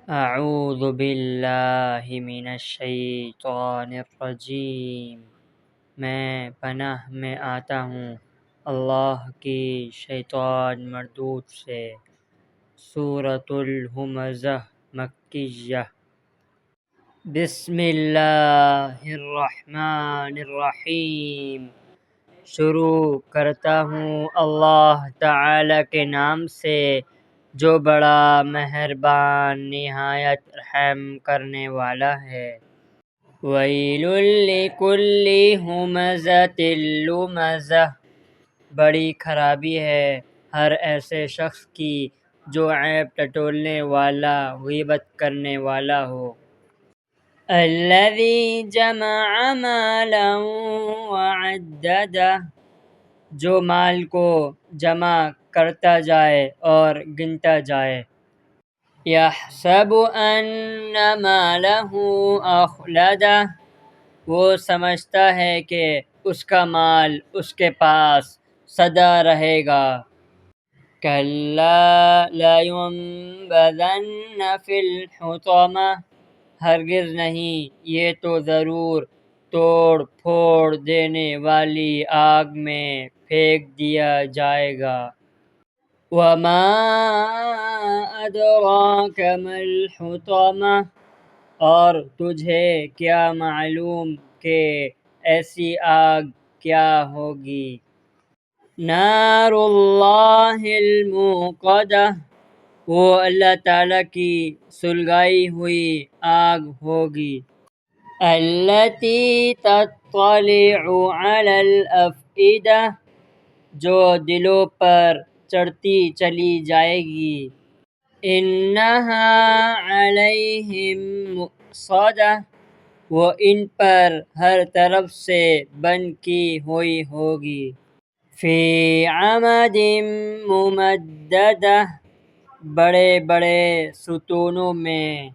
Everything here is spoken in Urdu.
اعوذ باللہ من الشیطان الرجیم، میں پناہ میں آتا ہوں اللہ کی شیطان مردود سے۔ سورۃ الہمزہ مکیہ۔ بسم اللہ الرحمن الرحیم۔ شروع کرتا ہوں اللہ تعالی کے نام سے جو بڑا مہربان نہایت رحم کرنے والا ہے۔ ویل لکل ہمزۃ لمزہ، بڑی خرابی ہے ہر ایسے شخص کی جو عیب ٹٹولنے والا، غیبت کرنے والا ہو۔ الذی جمع مالا وعددہ، جو مال کو جمع کرتا جائے اور گنتا جائے۔ یحسب ان مالہ اخلدہ، وہ سمجھتا ہے کہ اس کا مال اس کے پاس سدا رہے گا۔ کلا لینبذن فی الحطمہ، ہرگز نہیں، یہ تو ضرور توڑ پھوڑ دینے والی آگ میں پھینک دیا جائے گا۔ وما ادراک ما الحطمہ، اور تجھے کیا معلوم کہ ایسی آگ کیا ہوگی۔ نار اللہ الموقدہ، وہ اللہ تعالیٰ کی سلگائی ہوئی آگ ہوگی۔ التی تطلع علی الافئدہ، جو دلوں پر چڑھتی چلی جائے گی۔ انہا علیہم مؤصدہ، وہ ان پر ہر طرف سے بند کی ہوئی ہوگی۔ فی عمد ممددہ، بڑے بڑے ستونوں میں۔